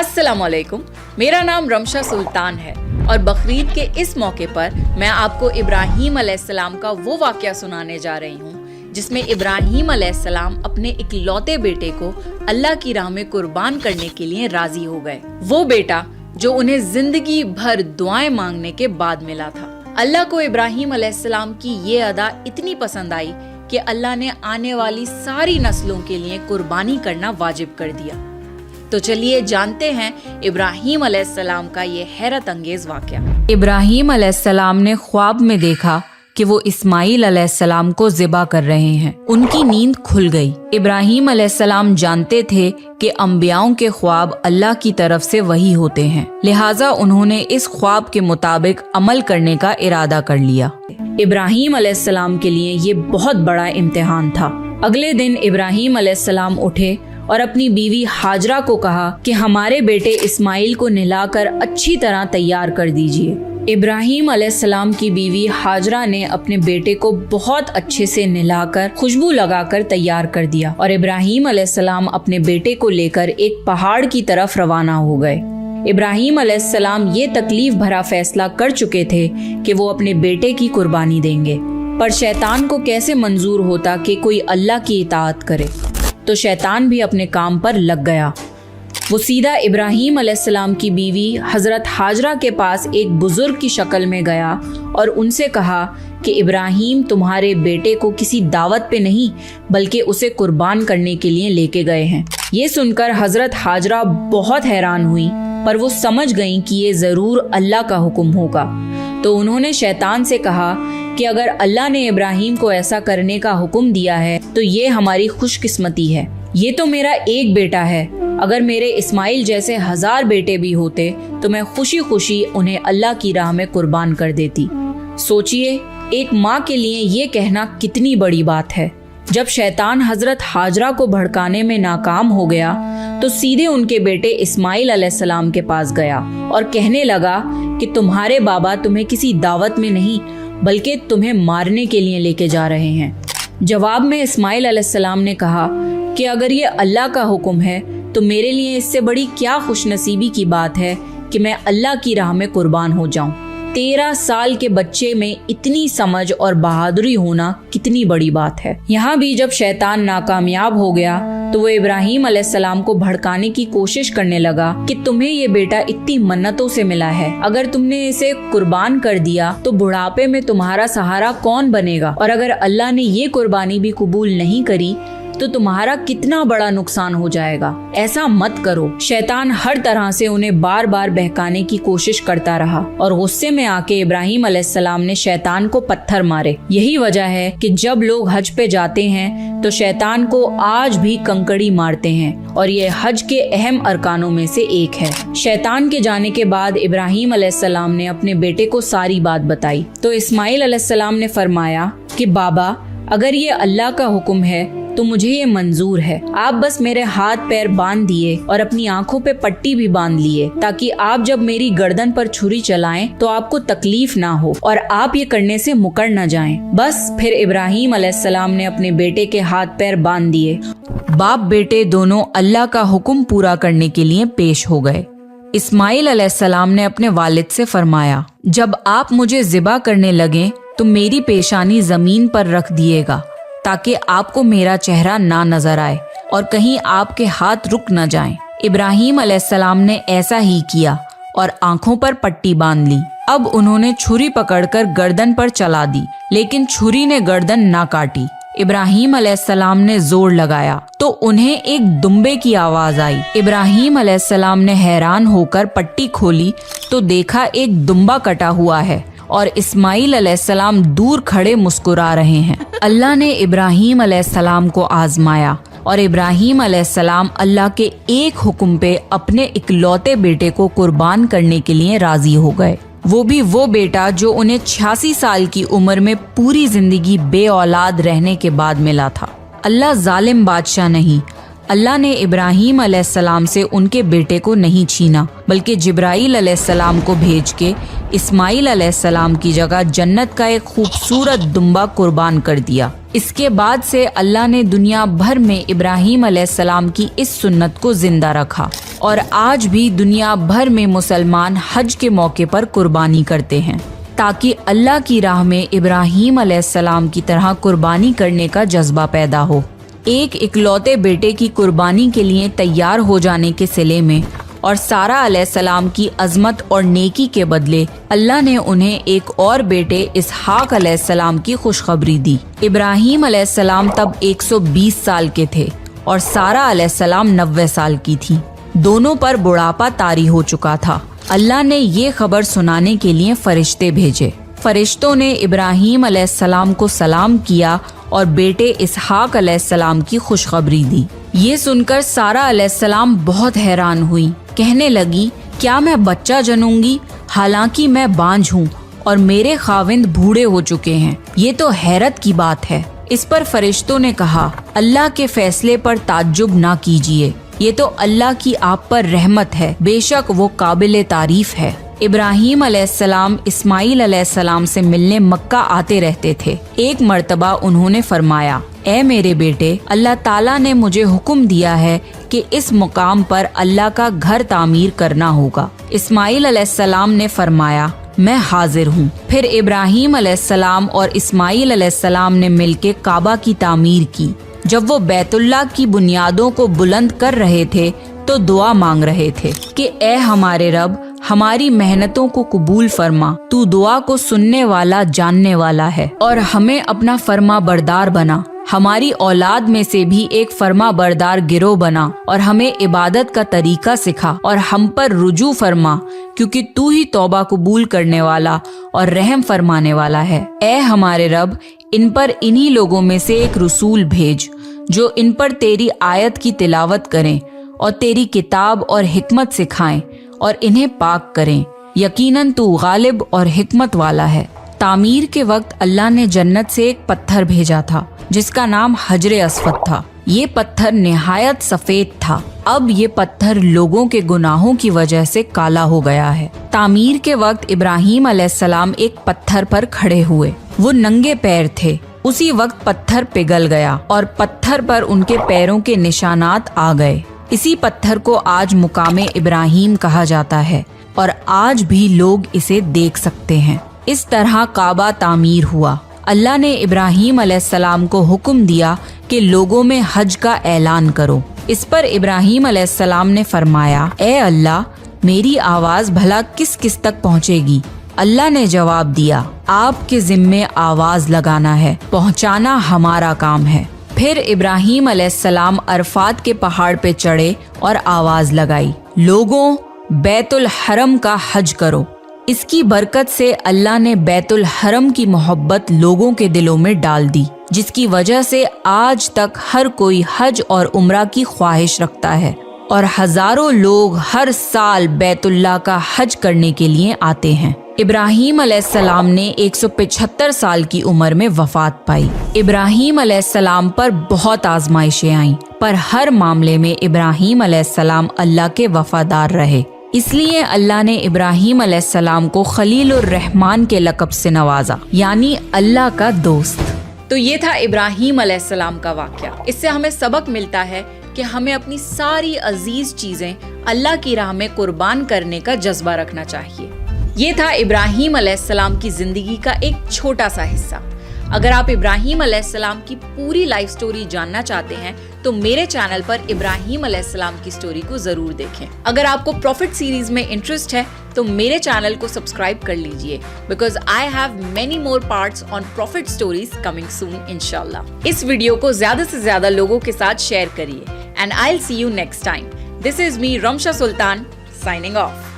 अस्सलाम वालेकुम, मेरा नाम रमशा सुल्तान है और बकरीद के इस मौके पर मैं आपको इब्राहीम अलैहिस्सलाम का वो वाक़या सुनाने जा रही हूँ जिसमें इब्राहीम अलैहिस्सलाम अपने इकलौते बेटे को अल्लाह की राह में कुर्बान करने के लिए राजी हो गए। वो बेटा जो उन्हें जिंदगी भर दुआएं मांगने के बाद मिला था। अल्लाह को इब्राहीम अलैहिस्सलाम की ये अदा इतनी पसंद आई कि अल्लाह ने आने वाली सारी नस्लों के लिए कुर्बानी करना वाजिब कर दिया। तो चलिए जानते हैं इब्राहीम अलैहिस्सलाम का ये हैरत अंगेज वाक़या। इब्राहीम अलैहिस्सलाम ने ख्वाब में देखा कि वो इस्माइल अलैहिस्सलाम को ज़िबा कर रहे हैं। उनकी नींद खुल गई। इब्राहीम अलैहिस्सलाम जानते थे कि अंबियाओं के ख्वाब अल्लाह की तरफ से वही होते हैं, लिहाजा उन्होंने इस ख्वाब के मुताबिक अमल करने का इरादा कर लिया। इब्राहीम अलैहिस्सलाम के लिए ये बहुत बड़ा इम्तिहान था। अगले दिन इब्राहीम अलैहिस्सलाम उठे और अपनी बीवी हाजरा को कहा कि हमारे बेटे इस्माइल को नहलाकर अच्छी तरह तैयार कर दीजिए। इब्राहीम अलैहिस्सलाम की बीवी हाजरा ने अपने बेटे को बहुत अच्छे से नहलाकर खुशबू लगाकर तैयार कर दिया और इब्राहीम अलैहिस्सलाम अपने बेटे को लेकर एक पहाड़ की तरफ रवाना हो गए। इब्राहीम अलैहिस्सलाम ये तकलीफ भरा फैसला कर चुके थे कि वो अपने बेटे की कुर्बानी देंगे, पर शैतान को कैसे मंजूर होता कि कोई अल्लाह की इताअत करे। तो शैतान भी अपने काम पर लग गया। वो सीधा इब्राहीम अलैहिस्सलाम की बीवी हजरत हाजरा के पास एक बुजुर्ग की शक्ल में गया और उनसे कहा कि इब्राहीम तुम्हारे बेटे को किसी दावत पे नहीं बल्कि उसे कुर्बान करने के लिए लेके गए हैं। ये सुनकर हजरत हाजरा बहुत हैरान हुई, पर वो समझ गईं कि ये जरूर अल्लाह का हुक्म होगा। तो उन्होंने शैतान से कहा कि अगर अल्लाह ने इब्राहीम को ऐसा करने का हुक्म दिया है तो ये हमारी खुशकिस्मती है। ये तो मेरा एक बेटा है, अगर मेरे इस्माइल जैसे 1000 बेटे भी होते तो मैं खुशी खुशी उन्हें अल्लाह की राह में कुर्बान कर देती। सोचिए, एक माँ के लिए ये कहना कितनी बड़ी बात है। जब शैतान हजरत हाजरा को भड़काने में नाकाम हो गया तो सीधे उनके बेटे इस्माइल अलैहिस्सलाम के पास गया और कहने लगा कि तुम्हारे बाबा तुम्हें किसी दावत में नहीं बल्कि तुम्हें मारने के लिए लेके जा रहे हैं। जवाब में इस्माइल अलैहिस्सलाम ने कहा कि अगर ये अल्लाह का हुक्म है तो मेरे लिए इससे बड़ी क्या खुशनसीबी की बात है कि मैं अल्लाह की राह में कुर्बान हो जाऊं। 13 साल के बच्चे में इतनी समझ और बहादुरी होना कितनी बड़ी बात है। यहाँ भी जब शैतान नाकामयाब हो गया तो वो इब्राहीम अलैहिस्सलाम को भड़काने की कोशिश करने लगा कि तुम्हें ये बेटा इतनी मन्नतों से मिला है, अगर तुमने इसे कुर्बान कर दिया तो बुढ़ापे में तुम्हारा सहारा कौन बनेगा, और अगर अल्लाह ने ये कुर्बानी भी कबूल नहीं करी तो तुम्हारा कितना बड़ा नुकसान हो जाएगा। ऐसा मत करो। शैतान हर तरह से उन्हें बार बार बहकाने की कोशिश करता रहा और गुस्से में आके इब्राहीम अलैहिस्सलाम ने शैतान को पत्थर मारे। यही वजह है कि जब लोग हज पे जाते हैं तो शैतान को आज भी कंकड़ी मारते हैं और ये हज के अहम अरकानों में से एक है। शैतान के जाने के बाद इब्राहीम अलैहिस्सलाम ने अपने बेटे को सारी बात बताई तो इस्माइल अलैहिस्सलाम ने फरमाया कि बाबा, अगर ये अल्लाह का हुक्म है तो मुझे ये मंजूर है। आप बस मेरे हाथ पैर बांध दिए और अपनी आंखों पे पट्टी भी बांध लिए ताकि आप जब मेरी गर्दन पर छुरी चलाएं तो आपको तकलीफ ना हो और आप ये करने से मुकर न जाएं। बस फिर इब्राहीम अलैहिस्सलाम ने अपने बेटे के हाथ पैर बांध दिए। बाप बेटे दोनों अल्लाह का हुक्म पूरा करने के लिए पेश हो गए। इस्माइल अलैहिस्सलाम ने अपने वालिद से फरमाया, जब आप मुझे ज़िबा करने लगे तो मेरी पेशानी जमीन पर रख दिएगा ताकि आपको मेरा चेहरा ना नजर आए और कहीं आपके हाथ रुक न जाएं। इब्राहीम अलैहिस्सलाम ने ऐसा ही किया और आंखों पर पट्टी बांध ली। अब उन्होंने छुरी पकड़कर गर्दन पर चला दी, लेकिन छुरी ने गर्दन ना काटी। इब्राहीम अलैहिस्सलाम ने जोर लगाया तो उन्हें एक दुम्बे की आवाज आई। इब्राहीम अलैहिस्सलाम ने हैरान होकर पट्टी खोली तो देखा एक दुम्बा कटा हुआ है और इस्माइल अलैहिस्सलाम दूर खड़े मुस्कुरा रहे हैं। अल्लाह ने इब्राहीम अलैहिस्सलाम को आजमाया और इब्राहीम अलैहिस्सलाम अल्लाह के एक हुक्म पे अपने इकलौते बेटे को कुर्बान करने के लिए राजी हो गए। वो भी वो बेटा जो उन्हें 86 साल की उम्र में पूरी जिंदगी बे औलाद रहने के बाद मिला था। अल्लाह जालिम बादशाह नहीं, अल्लाह ने इब्राहीम अलैहिस्सलाम से उनके बेटे को नहीं छीना बल्कि जिब्राईल अलैहिस्सलाम को भेज के इस्माइल अलैहिस्सलाम की जगह जन्नत का एक खूबसूरत दुम्बा कुर्बान कर दिया। इसके बाद से अल्लाह ने दुनिया भर में इब्राहीम अलैहिस्सलाम की इस सुन्नत को जिंदा रखा। اور آج بھی دنیا بھر میں مسلمان حج کے موقع پر قربانی کرتے ہیں تاکہ اللہ کی راہ میں ابراہیم علیہ السلام کی طرح قربانی کرنے کا جذبہ پیدا ہو۔ ایک اکلوتے بیٹے کی قربانی کے لیے تیار ہو جانے کے صلے میں اور سارہ علیہ السلام کی عظمت اور نیکی کے بدلے اللہ نے انہیں ایک اور بیٹے اسحاق علیہ السلام کی خوشخبری دی۔ ابراہیم علیہ السلام تب 120 سال کے تھے اور سارہ علیہ السلام 90 سال کی تھی۔ دونوں پر بڑھاپا طاری ہو چکا تھا۔ اللہ نے یہ خبر سنانے کے لیے فرشتے بھیجے۔ فرشتوں نے ابراہیم علیہ السلام کو سلام کیا اور بیٹے اسحاق علیہ السلام کی خوشخبری دی۔ یہ سن کر سارہ علیہ السلام بہت حیران ہوئی، کہنے لگی کیا میں بچہ جنوں گی؟ حالانکہ میں بانجھ ہوں اور میرے خاوند بوڑھے ہو چکے ہیں۔ یہ تو حیرت کی بات ہے۔ اس پر فرشتوں نے کہا اللہ کے فیصلے پر تعجب نہ کیجیے، یہ تو اللہ کی آپ پر رحمت ہے، بے شک وہ قابل تعریف ہے۔ ابراہیم علیہ السلام اسماعیل علیہ السلام سے ملنے مکہ آتے رہتے تھے۔ ایک مرتبہ انہوں نے فرمایا اے میرے بیٹے، اللہ تعالیٰ نے مجھے حکم دیا ہے کہ اس مقام پر اللہ کا گھر تعمیر کرنا ہوگا۔ اسماعیل علیہ السلام نے فرمایا میں حاضر ہوں۔ پھر ابراہیم علیہ السلام اور اسماعیل علیہ السلام نے مل کے کعبہ کی تعمیر کی۔ جب وہ بیت اللہ کی بنیادوں کو بلند کر رہے تھے تو دعا مانگ رہے تھے کہ اے ہمارے رب، ہماری محنتوں کو قبول فرما، تو دعا کو سننے والا جاننے والا ہے، اور ہمیں اپنا فرما بردار بنا، ہماری اولاد میں سے بھی ایک فرما بردار گروہ بنا، اور ہمیں عبادت کا طریقہ سکھا اور ہم پر رجوع فرما، کیونکہ تو ہی توبہ قبول کرنے والا اور رحم فرمانے والا ہے۔ اے ہمارے رب، ان پر انہی لوگوں میں سے ایک رسول بھیج جو ان پر تیری آیت کی تلاوت کریں اور تیری کتاب اور حکمت سکھائیں اور انہیں پاک کریں، یقیناً تو غالب اور حکمت والا ہے۔ تعمیر کے وقت اللہ نے جنت سے ایک پتھر بھیجا تھا جس کا نام حجر اسود تھا۔ یہ پتھر نہایت سفید تھا۔ اب یہ پتھر لوگوں کے گناہوں کی وجہ سے کالا ہو گیا ہے۔ تعمیر کے وقت ابراہیم علیہ السلام ایک پتھر پر کھڑے ہوئے۔ وہ ننگے پیر تھے۔ اسی وقت پتھر پگھل گیا اور پتھر پر ان کے پیروں کے نشانات آ گئے۔ اسی پتھر کو آج مقام ابراہیم کہا جاتا ہے اور آج بھی لوگ اسے دیکھ سکتے ہیں۔ اس طرح کعبہ تعمیر ہوا۔ اللہ نے ابراہیم علیہ السلام کو حکم دیا کہ لوگوں میں حج کا اعلان کرو۔ اس پر ابراہیم علیہ السلام نے فرمایا اے اللہ، میری آواز بھلا کس کس تک پہنچے گی؟ اللہ نے جواب دیا آپ کے ذمے آواز لگانا ہے، پہنچانا ہمارا کام ہے۔ پھر ابراہیم علیہ السلام عرفات کے پہاڑ پہ چڑھے اور آواز لگائی لوگوں، بیت الحرم کا حج کرو۔ اس کی برکت سے اللہ نے بیت الحرم کی محبت لوگوں کے دلوں میں ڈال دی، جس کی وجہ سے آج تک ہر کوئی حج اور عمرہ کی خواہش رکھتا ہے اور ہزاروں لوگ ہر سال بیت اللہ کا حج کرنے کے لیے آتے ہیں۔ ابراہیم علیہ السلام نے 175 سال کی عمر میں وفات پائی۔ ابراہیم علیہ السلام پر بہت آزمائشیں آئیں، پر ہر معاملے میں ابراہیم علیہ السلام اللہ کے وفادار رہے۔ اس لیے اللہ نے ابراہیم علیہ السلام کو خلیل الرحمن کے لقب سے نوازا، یعنی اللہ کا دوست۔ تو یہ تھا ابراہیم علیہ السلام کا واقعہ۔ اس سے ہمیں سبق ملتا ہے کہ ہمیں اپنی ساری عزیز چیزیں اللہ کی راہ میں قربان کرنے کا جذبہ رکھنا چاہیے۔ یہ تھا ابراہیم علیہ السلام کی زندگی کا ایک چھوٹا سا حصہ۔ اگر آپ ابراہیم علیہ السلام کی پوری لائف سٹوری جاننا چاہتے ہیں تو میرے چینل پر ابراہیم علیہ السلام کی سٹوری کو ضرور دیکھیں۔ اگر آپ کو پروفٹ سیریز میں انٹرسٹ ہے تو میرے چینل کو سبسکرائب کر لیجئے، because I have many more parts on prophet stories coming soon انشاءاللہ۔ اس ویڈیو کو زیادہ سے زیادہ لوگوں کے ساتھ شیئر کریے، and I will see you next time. This is me Rimsha Sultan signing of.